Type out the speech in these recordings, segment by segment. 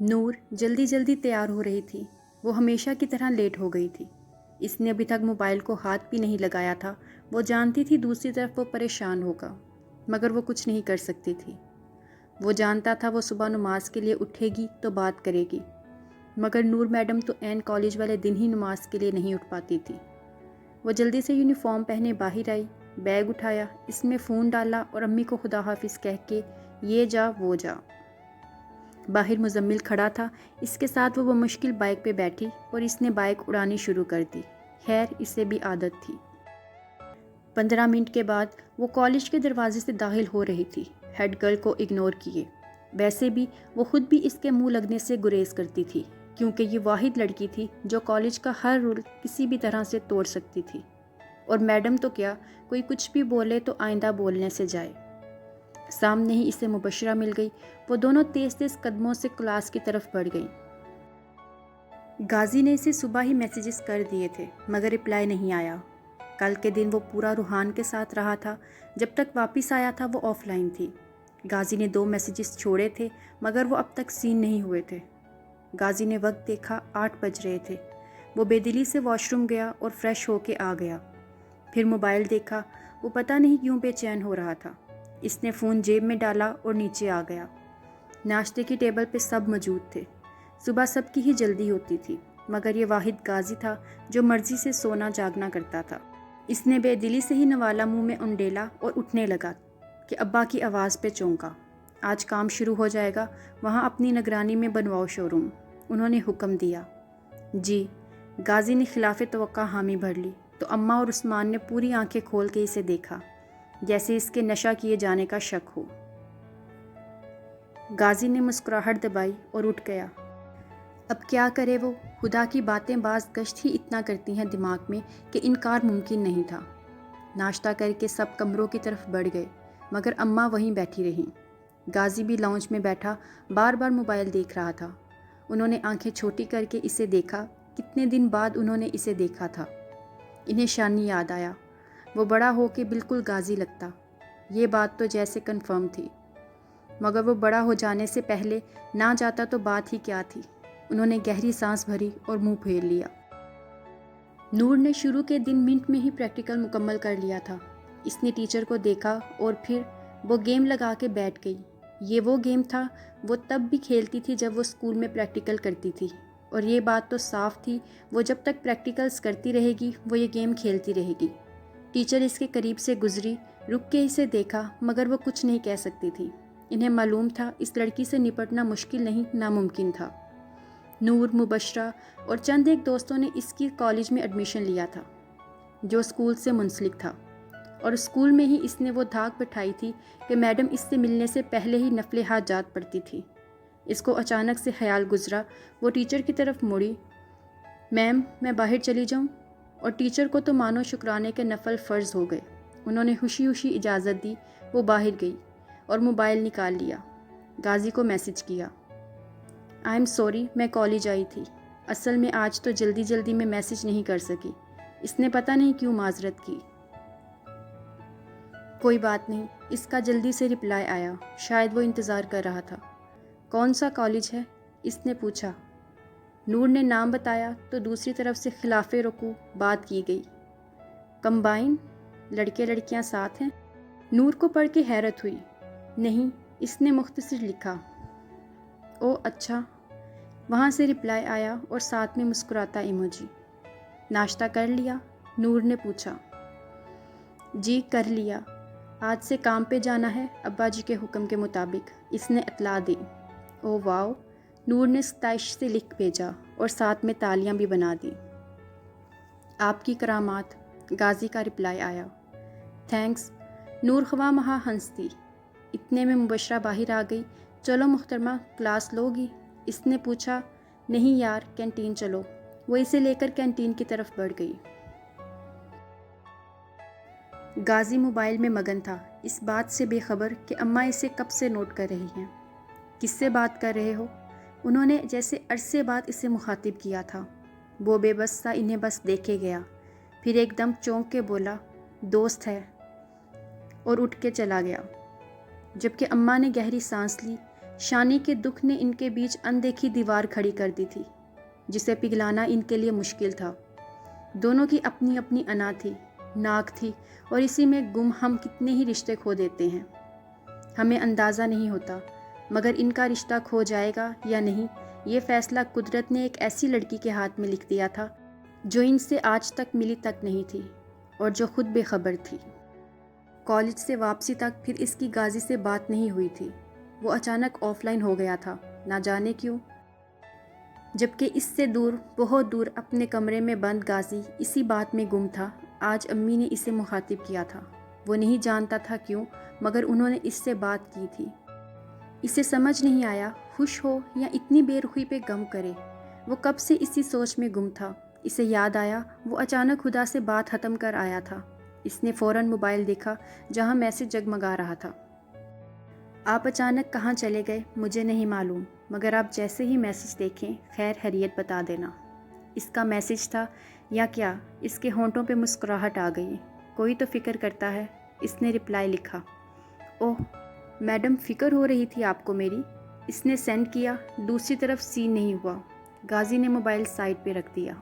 نور جلدی جلدی تیار ہو رہی تھی۔ وہ ہمیشہ کی طرح لیٹ ہو گئی تھی۔ اس نے ابھی تک موبائل کو ہاتھ بھی نہیں لگایا تھا۔ وہ جانتی تھی دوسری طرف وہ پریشان ہوگا، مگر وہ کچھ نہیں کر سکتی تھی۔ وہ جانتا تھا وہ صبح نماز کے لیے اٹھے گی تو بات کرے گی، مگر نور میڈم تو عین کالج والے دن ہی نماز کے لیے نہیں اٹھ پاتی تھی۔ وہ جلدی سے یونیفارم پہنے باہر آئی، بیگ اٹھایا، اس میں فون ڈالا اور امی کو خدا حافظ کہہ کے یہ جا وہ جا۔ باہر مزمل کھڑا تھا، اس کے ساتھ وہ مشکل بائک پہ بیٹھی اور اس نے بائک اڑانی شروع کر دی۔ خیر اسے بھی عادت تھی۔ 15 منٹ کے بعد وہ کالج کے دروازے سے داخل ہو رہی تھی، ہیڈ گرل کو اگنور کیے۔ ویسے بھی وہ خود بھی اس کے منہ لگنے سے گریز کرتی تھی، کیونکہ یہ واحد لڑکی تھی جو کالج کا ہر رول کسی بھی طرح سے توڑ سکتی تھی۔ اور میڈم تو کیا، کوئی کچھ بھی بولے تو آئندہ بولنے سے جائے۔ سامنے ہی اسے مبشرہ مل گئی۔ وہ دونوں تیز تیز قدموں سے کلاس کی طرف بڑھ گئیں۔ غازی نے اسے صبح ہی میسیجز کر دیے تھے، مگر رپلائی نہیں آیا۔ کل کے دن وہ پورا روحان کے ساتھ رہا تھا۔ جب تک واپس آیا تھا وہ آف لائن تھی۔ غازی نے 2 میسیجز چھوڑے تھے، مگر وہ اب تک سین نہیں ہوئے تھے۔ غازی نے وقت دیکھا، 8 بج رہے تھے۔ وہ بے دلی سے واش روم گیا اور فریش ہو کے آ گیا۔ پھر موبائل دیکھا۔ وہ پتہ نہیں کیوں بے چین ہو رہا تھا۔ اس نے فون جیب میں ڈالا اور نیچے آ گیا۔ ناشتے کی ٹیبل پہ سب موجود تھے۔ صبح سب کی ہی جلدی ہوتی تھی، مگر یہ واحد غازی تھا جو مرضی سے سونا جاگنا کرتا تھا۔ اس نے بے دلی سے ہی نوالا منہ میں انڈیلا اور اٹھنے لگا کہ ابا کی آواز پہ چونکا۔ آج کام شروع ہو جائے گا، وہاں اپنی نگرانی میں بنواؤ شو روم، انہوں نے حکم دیا۔ جی۔ غازی نے خلاف توقع حامی بھر لی تو اماں اور عثمان نے پوری آنکھیں کھول کے اسے دیکھا، جیسے اس کے نشہ کیے جانے کا شک ہو۔ غازی نے مسکراہٹ دبائی اور اٹھ گیا۔ اب کیا کرے وہ؟ خدا کی باتیں بعض گشت ہی اتنا کرتی ہیں دماغ میں کہ انکار ممکن نہیں تھا۔ ناشتہ کر کے سب کمروں کی طرف بڑھ گئے، مگر اماں وہیں بیٹھی رہیں۔ غازی بھی لاؤنج میں بیٹھا بار بار موبائل دیکھ رہا تھا۔ انہوں نے آنکھیں چھوٹی کر کے اسے دیکھا۔ کتنے دن بعد انہوں نے اسے دیکھا تھا۔ انہیں شانی یاد آیا۔ وہ بڑا ہو کے بالکل غازی لگتا، یہ بات تو جیسے کنفرم تھی، مگر وہ بڑا ہو جانے سے پہلے نہ جاتا تو بات ہی کیا تھی۔ انہوں نے گہری سانس بھری اور منہ پھیر لیا۔ نور نے شروع کے دن منٹ میں ہی پریکٹیکل مکمل کر لیا تھا۔ اس نے ٹیچر کو دیکھا اور پھر وہ گیم لگا کے بیٹھ گئی۔ یہ وہ گیم تھا وہ تب بھی کھیلتی تھی جب وہ اسکول میں پریکٹیکل کرتی تھی، اور یہ بات تو صاف تھی وہ جب تک پریکٹیکلز کرتی رہے گی وہ یہ گیم کھیلتی رہے گی۔ ٹیچر اس کے قریب سے گزری، رک کے اسے دیکھا، مگر وہ کچھ نہیں کہہ سکتی تھی۔ انہیں معلوم تھا اس لڑکی سے نپٹنا مشکل نہیں، ناممکن تھا۔ نور، مبشرہ اور چند ایک دوستوں نے اس کی کالج میں ایڈمیشن لیا تھا جو اسکول سے منسلک تھا، اور اسکول میں ہی اس نے وہ دھاک بٹھائی تھی کہ میڈم اس سے ملنے سے پہلے ہی نفل حاجات پڑھتی تھی۔ اس کو اچانک سے خیال گزرا۔ وہ ٹیچر کی طرف مڑی، میم میں باہر چلی جاؤں؟ اور ٹیچر کو تو مانو شکرانے کے نفل فرض ہو گئے۔ انہوں نے خوشی خوشی اجازت دی۔ وہ باہر گئی اور موبائل نکال لیا۔ غازی کو میسج کیا، آئی ایم سوری میں کالج آئی تھی، اصل میں آج تو جلدی جلدی میں میسج نہیں کر سکی۔ اس نے پتہ نہیں کیوں معذرت کی۔ کوئی بات نہیں، اس کا جلدی سے رپلائی آیا، شاید وہ انتظار کر رہا تھا۔ کون سا کالج ہے؟ اس نے پوچھا۔ نور نے نام بتایا تو دوسری طرف سے خلاف رکوع بات کی گئی، کمبائن، لڑکے لڑکیاں ساتھ ہیں؟ نور کو پڑھ کے حیرت ہوئی۔ نہیں، اس نے مختصر لکھا۔ او اچھا۔ وہاں سے رپلائی آیا اور ساتھ میں مسکراتا ایموجی۔ ناشتہ کر لیا؟ نور نے پوچھا۔ جی کر لیا، آج سے کام پہ جانا ہے ابا جی کے حکم کے مطابق، اس نے اطلاع دی۔ او واو، نور نے ستائش سے لکھ بھیجا اور ساتھ میں تالیاں بھی بنا دی۔ آپ کی کرامات، غازی کا رپلائی آیا۔ تھینکس، نور خواہ مہا ہنستی۔ اتنے میں مبشرہ باہر آ گئی۔ چلو محترمہ کلاس لو گی؟ اس نے پوچھا۔ نہیں یار کینٹین چلو۔ وہ اسے لے کر کینٹین کی طرف بڑھ گئی۔ غازی موبائل میں مگن تھا، اس بات سے بے خبر کہ اماں اسے کب سے نوٹ کر رہی ہیں۔ کس سے بات کر رہے ہو؟ انہوں نے جیسے عرصے بعد اسے مخاطب کیا تھا۔ وہ بے بس سا انہیں بس دیکھے گیا، پھر ایک دم چونک کے بولا، دوست ہے، اور اٹھ کے چلا گیا۔ جبکہ اماں نے گہری سانس لی، شانی کے دکھ نے ان کے بیچ اندیکھی دیوار کھڑی کر دی تھی جسے پگھلانا ان کے لیے مشکل تھا۔ دونوں کی اپنی اپنی انا تھی، ناک تھی، اور اسی میں گم ہم کتنے ہی رشتے کھو دیتے ہیں، ہمیں اندازہ نہیں ہوتا، مگر ان کا رشتہ کھو جائے گا یا نہیں یہ فیصلہ قدرت نے ایک ایسی لڑکی کے ہاتھ میں لکھ دیا تھا جو ان سے آج تک ملی تک نہیں تھی اور جو خود بے خبر تھی۔ کالج سے واپسی تک پھر اس کی غازی سے بات نہیں ہوئی تھی۔ وہ اچانک آف لائن ہو گیا تھا، نہ جانے کیوں، جبکہ اس سے دور، بہت دور اپنے کمرے میں بند غازی اسی بات میں گم تھا۔ آج امی نے اسے مخاطب کیا تھا، وہ نہیں جانتا تھا کیوں، مگر انہوں نے اس سے بات کی تھی۔ اسے سمجھ نہیں آیا خوش ہو یا اتنی بے رخی پہ غم کرے، وہ کب سے اسی سوچ میں گم تھا۔ اسے یاد آیا وہ اچانک خدا سے بات ختم کر آیا تھا۔ اس نے فوراً موبائل دیکھا جہاں میسج جگمگا رہا تھا۔ آپ اچانک کہاں چلے گئے مجھے نہیں معلوم، مگر آپ جیسے ہی میسج دیکھیں خیر خیریت بتا دینا۔ اس کا میسج تھا یا کیا؟ اس کے ہونٹوں پہ مسکراہٹ آ گئی۔ کوئی تو فکر کرتا ہے، اس نے رپلائی لکھا۔ اوہ میڈم، فکر ہو رہی تھی آپ کو میری؟ اس نے سینڈ کیا۔ دوسری طرف سین نہیں ہوا۔ غازی نے موبائل سائڈ پہ رکھ دیا۔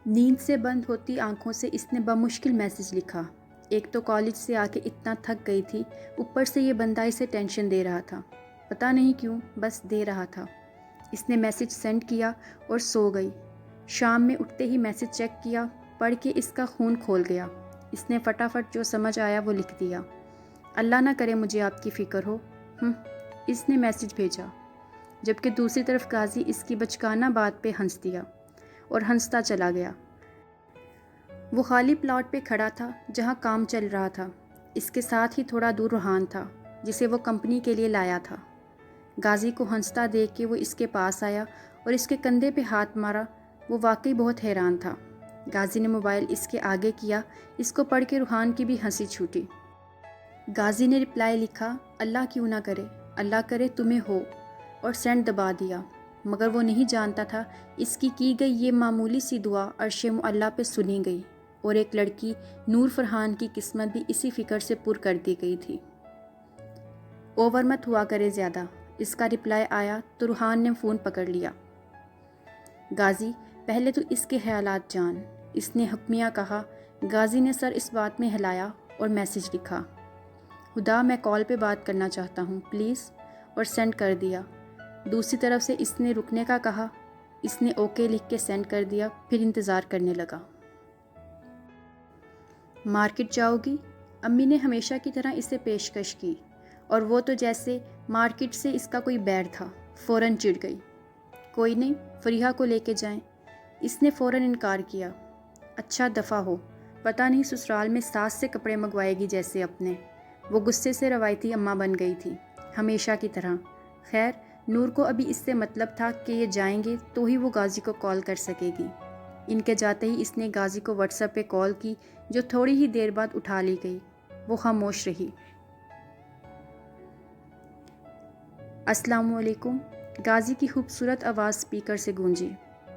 نیند سے بند ہوتی آنکھوں سے اس نے بمشکل میسج لکھا۔ ایک تو کالج سے آ کے اتنا تھک گئی تھی، اوپر سے یہ بندہ اسے ٹینشن دے رہا تھا، پتہ نہیں کیوں، بس دے رہا تھا۔ اس نے میسج سینڈ کیا اور سو گئی۔ شام میں اٹھتے ہی میسج چیک کیا، پڑھ کے اس کا خون کھول گیا۔ اس نے فٹافٹ جو سمجھ آیا وہ لکھ دیا۔ اللہ نہ کرے مجھے آپ کی فکر ہو۔ اس نے میسج بھیجا، جبکہ دوسری طرف غازی اس کی بچکانہ بات پہ ہنس دیا اور ہنستا چلا گیا۔ وہ خالی پلاٹ پہ کھڑا تھا جہاں کام چل رہا تھا۔ اس کے ساتھ ہی تھوڑا دور روحان تھا جسے وہ کمپنی کے لیے لایا تھا۔ غازی کو ہنستا دیکھ کے وہ اس کے پاس آیا اور اس کے کندھے پہ ہاتھ مارا۔ وہ واقعی بہت حیران تھا۔ غازی نے موبائل اس کے آگے کیا۔ اس کو پڑھ کے روحان کی بھی ہنسی چھوٹی۔ غازی نے رپلائی لکھا، اللہ کیوں نہ کرے، اللہ کرے تمہیں ہو، اور سینڈ دبا دیا۔ مگر وہ نہیں جانتا تھا اس کی گئی یہ معمولی سی دعا عرش معلیٰ پہ سنی گئی اور ایک لڑکی نور فرحان کی قسمت بھی اسی فکر سے پر کر دی گئی تھی۔ اوور مت ہوا کرے زیادہ، اس کا رپلائی آیا تو روحان نے فون پکڑ لیا۔ غازی پہلے تو اس کے خیالات جان، اس نے حکمیہ کہا۔ غازی نے سر اس بات میں ہلایا اور میسج لکھا، خدا میں کال پہ بات کرنا چاہتا ہوں پلیز، اور سینڈ کر دیا۔ دوسری طرف سے اس نے رکنے کا کہا۔ اس نے اوکے لکھ کے سینڈ کر دیا، پھر انتظار کرنے لگا۔ مارکیٹ جاؤ گی؟ امی نے ہمیشہ کی طرح اسے پیشکش کی، اور وہ تو جیسے مارکیٹ سے اس کا کوئی بیر تھا، فوراً چڑ گئی۔ کوئی نہیں، فریحہ کو لے کے جائیں۔ اس نے فوراً انکار کیا۔ اچھا دفع ہو، پتہ نہیں سسرال میں ساس سے کپڑے منگوائے گی جیسے اپنے۔ وہ غصے سے روایتی اماں بن گئی تھی، ہمیشہ کی طرح۔ خیر نور کو ابھی اس سے مطلب تھا کہ یہ جائیں گے تو ہی وہ غازی کو کال کر سکے گی۔ ان کے جاتے ہی اس نے غازی کو واٹس ایپ پہ کال کی، جو تھوڑی ہی دیر بعد اٹھا لی گئی۔ وہ خاموش رہی۔ السلام علیکم، غازی کی خوبصورت آواز سپیکر سے گونجی۔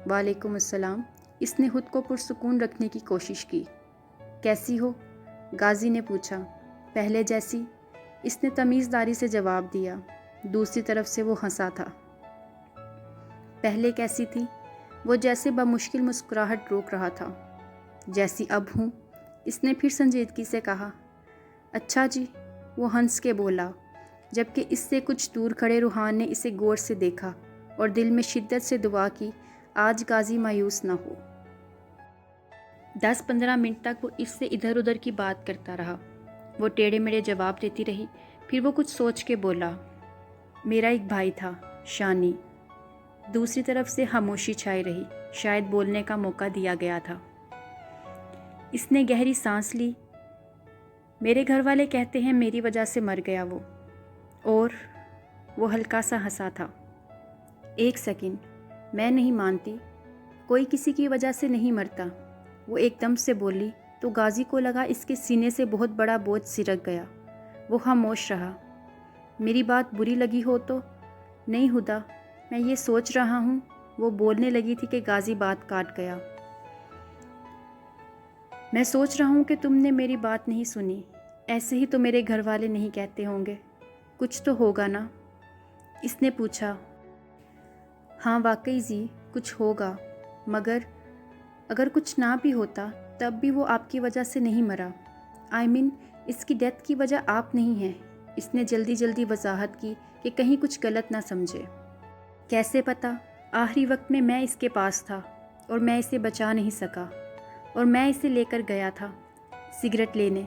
وعلیکم السلام۔ اس نے خود کو پرسکون رکھنے کی کوشش کی۔ کیسی ہو؟ غازی نے پوچھا۔ پہلے جیسی، اس نے تمیزداری سے جواب دیا۔ دوسری طرف سے وہ ہنسا تھا۔ پہلے کیسی تھی؟ وہ جیسے بمشکل مسکراہٹ روک رہا تھا۔ جیسی اب ہوں، اس نے پھر سنجیدگی سے کہا۔ اچھا جی، وہ ہنس کے بولا، جبکہ اس سے کچھ دور کھڑے روحان نے اسے غور سے دیکھا اور دل میں شدت سے دعا کی آج غازی مایوس نہ ہو۔ 10-15 منٹ تک وہ اس سے ادھر ادھر کی بات کرتا رہا۔ وہ ٹیڑھے میڑھے جواب دیتی رہی، پھر وہ کچھ سوچ کے بولا، میرا ایک بھائی تھا، شانی۔ دوسری طرف سے خاموشی چھائی رہی، شاید بولنے کا موقع دیا گیا تھا۔ اس نے گہری سانس لی۔ میرے گھر والے کہتے ہیں میری وجہ سے مر گیا وہ، اور وہ ہلکا سا ہنسا تھا۔ ایک سیکنڈ، میں نہیں مانتی، کوئی کسی کی وجہ سے نہیں مرتا، وہ ایک دم سے بولی تو غازی کو لگا اس کے سینے سے بہت بڑا بوجھ سرک گیا۔ وہ خاموش رہا۔ میری بات بری لگی ہو تو؟ نہیں ہدا، میں یہ سوچ رہا ہوں۔ وہ بولنے لگی تھی کہ غازی بات کاٹ گیا۔ میں سوچ رہا ہوں کہ تم نے میری بات نہیں سنی، ایسے ہی تو میرے گھر والے نہیں کہتے ہوں گے، کچھ تو ہوگا نا؟ اس نے پوچھا۔ ہاں واقعی جی کچھ ہوگا، مگر اگر کچھ نہ بھی ہوتا تب بھی وہ آپ کی وجہ سے نہیں مرا۔ اس کی ڈیتھ کی وجہ آپ نہیں ہیں۔ اس نے جلدی جلدی وضاحت کی کہ کہیں کچھ غلط نہ سمجھے۔ کیسے پتا؟ آخری وقت میں اس کے پاس تھا اور میں اسے بچا نہیں سکا، اور میں اسے لے کر گیا تھا سگریٹ لینے،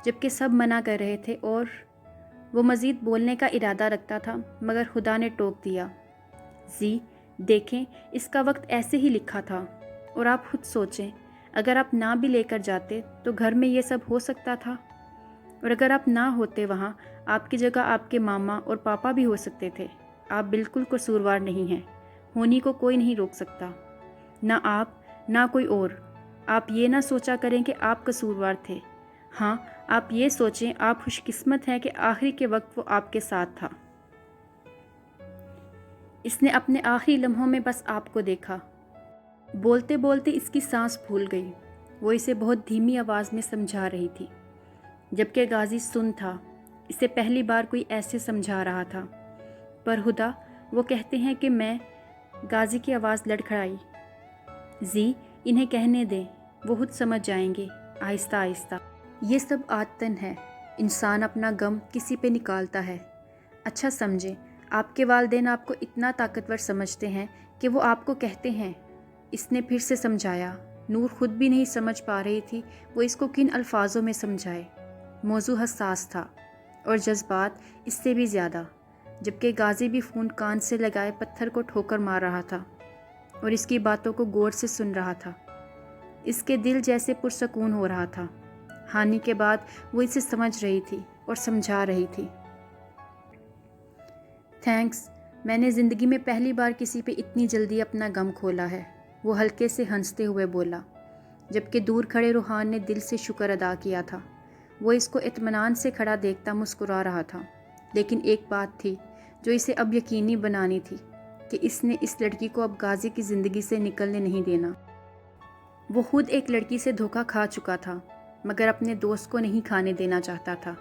جبکہ سب منع کر رہے تھے، اور وہ مزید بولنے کا ارادہ رکھتا تھا مگر خدا نے ٹوک دیا۔ جی دیکھیں، اس کا وقت ایسے ہی لکھا تھا، اور آپ خود سوچیں، اگر آپ نہ بھی لے کر جاتے تو گھر میں یہ سب ہو سکتا تھا، اور اگر آپ نہ ہوتے وہاں، آپ کی جگہ آپ کے ماما اور پاپا بھی ہو سکتے تھے۔ آپ بالکل قصوروار نہیں ہیں، ہونی کو کوئی نہیں روک سکتا، نہ آپ نہ کوئی اور۔ آپ یہ نہ سوچا کریں کہ آپ قصوروار تھے، ہاں آپ یہ سوچیں آپ خوش قسمت ہیں کہ آخری کے وقت وہ آپ کے ساتھ تھا۔ اس نے اپنے آخری لمحوں میں بس آپ کو دیکھا۔ بولتے بولتے اس کی سانس پھول گئی۔ وہ اسے بہت دھیمی آواز میں سمجھا رہی تھی، جبکہ غازی سن تھا۔ اسے پہلی بار کوئی ایسے سمجھا رہا تھا۔ پر خدا، وہ کہتے ہیں کہ میں، غازی کی آواز لڑکھڑائی۔ زی انہیں کہنے دیں، وہ خود سمجھ جائیں گے، آہستہ آہستہ۔ یہ سب عادتاً ہے، انسان اپنا غم کسی پہ نکالتا ہے۔ اچھا سمجھیں، آپ کے والدین آپ کو اتنا طاقتور سمجھتے ہیں کہ وہ آپ کو کہتے ہیں۔ اس نے پھر سے سمجھایا۔ نور خود بھی نہیں سمجھ پا رہی تھی وہ اس کو کن الفاظوں میں سمجھائے۔ موضوع حساس تھا، اور جذبات اس سے بھی زیادہ، جبکہ غازی بھی فون کان سے لگائے پتھر کو ٹھوکر مار رہا تھا اور اس کی باتوں کو غور سے سن رہا تھا۔ اس کے دل جیسے پرسکون ہو رہا تھا۔ ہانی کے بعد وہ اسے سمجھ رہی تھی اور سمجھا رہی تھی۔ تھینکس، میں نے زندگی میں پہلی بار کسی پہ اتنی جلدی اپنا غم کھولا ہے، وہ ہلکے سے ہنستے ہوئے بولا، جبکہ دور کھڑے روحان نے دل سے شکر ادا کیا تھا۔ وہ اس کو اطمینان سے کھڑا دیکھتا مسکرا رہا تھا، لیکن ایک بات تھی جو اسے اب یقینی بنانی تھی کہ اس نے اس لڑکی کو اب غازی کی زندگی سے نکلنے نہیں دینا۔ وہ خود ایک لڑکی سے دھوکہ کھا چکا تھا، مگر اپنے دوست کو نہیں کھانے دینا چاہتا تھا۔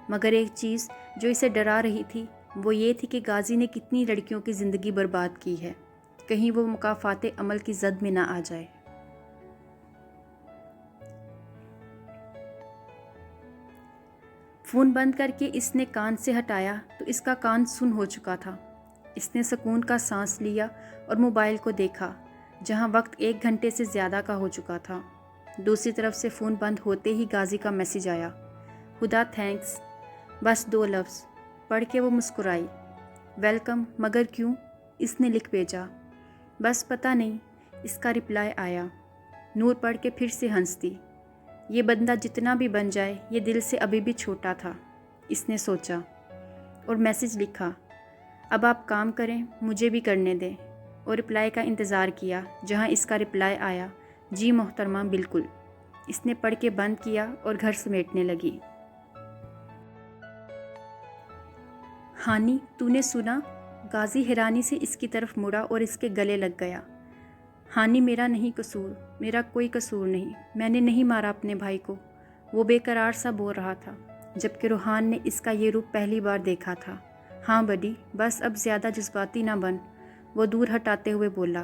مگر ایک چیز جو اسے ڈرا رہی تھی وہ یہ تھی کہ غازی نے کتنی لڑکیوں کی زندگی برباد کی ہے، کہیں وہ مکافات عمل کی زد میں نہ آ جائے۔ فون بند کر کے اس نے کان سے ہٹایا تو اس کا کان سن ہو چکا تھا۔ اس نے سکون کا سانس لیا اور موبائل کو دیکھا، جہاں وقت 1 گھنٹے سے زیادہ کا ہو چکا تھا۔ دوسری طرف سے فون بند ہوتے ہی غازی کا میسج آیا، خدا تھینکس، بس 2 لفظ پڑھ کے وہ مسکرائی۔ ویلکم، مگر کیوں؟ اس نے لکھ بھیجا۔ بس پتہ نہیں، اس کا رپلائی آیا۔ نور پڑھ کے پھر سے ہنستی۔ یہ بندہ جتنا بھی بن جائے یہ دل سے ابھی بھی چھوٹا تھا، اس نے سوچا، اور میسج لکھا، اب آپ کام کریں، مجھے بھی کرنے دیں، اور رپلائی کا انتظار کیا، جہاں اس کا رپلائی آیا، جی محترمہ بالکل۔ اس نے پڑھ کے بند کیا اور گھر سمیٹنے لگی۔ ہانی، تو نے سنا؟ غازی حیرانی سے اس کی طرف مڑا اور اس کے گلے لگ گیا۔ ہانی، میرا نہیں قصور، میرا کوئی قصور نہیں، میں نے نہیں مارا اپنے بھائی کو، وہ بے قرار سا بول رہا تھا، جبکہ روحان نے اس کا یہ روپ پہلی بار دیکھا تھا۔ ہاں بڈی، بس اب زیادہ جذباتی نہ بن، وہ دور ہٹاتے ہوئے بولا۔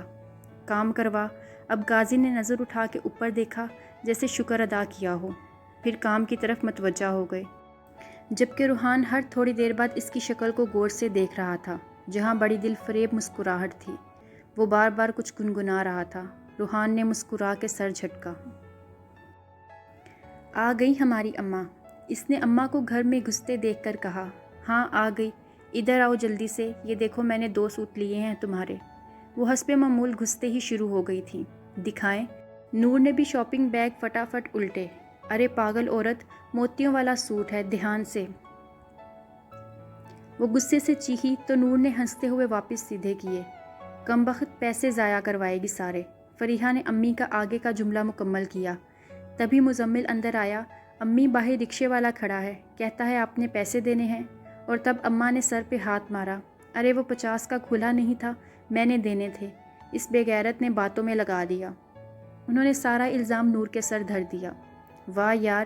کام کروا۔ اب غازی نے نظر اٹھا کے اوپر دیکھا، جیسے شکر ادا کیا ہو، پھر کام کی طرف متوجہ ہو گئے، جبکہ روحان ہر تھوڑی دیر بعد اس کی شکل کو غور سے دیکھ رہا تھا، جہاں بڑی دل فریب مسکراہٹ تھی۔ وہ بار بار کچھ گنگنا رہا تھا۔ روحان نے مسکرا کے سر جھٹکا۔ آ گئی ہماری اماں، اس نے اماں کو گھر میں گھستے دیکھ کر کہا۔ ہاں آ گئی، ادھر آؤ جلدی سے، یہ دیکھو میں نے 2 سوٹ لیے ہیں تمہارے۔ وہ حسب معمول گھستے ہی شروع ہو گئی تھی۔ دکھائیں؟ نور نے بھی شاپنگ بیگ فٹافٹ الٹے۔ ارے پاگل عورت، موتیوں والا سوٹ ہے، دھیان سے۔ وہ غصے سے چیخی تو نور نے ہنستے ہوئے واپس سیدھے کیے۔ کمبخت پیسے ضائع کروائے گی سارے۔ فریحہ نے امی کا آگے کا جملہ مکمل کیا۔ تبھی مزمل اندر آیا۔ امی، باہر رکشے والا کھڑا ہے، کہتا ہے آپ نے پیسے دینے ہیں، اور تب اماں نے سر پہ ہاتھ مارا۔ ارے وہ 50 کا کھلا نہیں تھا، میں نے دینے تھے، اس بے غیرت نے باتوں میں لگا دیا۔ انہوں نے سارا الزام نور کے سر دھر دیا۔ واہ یار،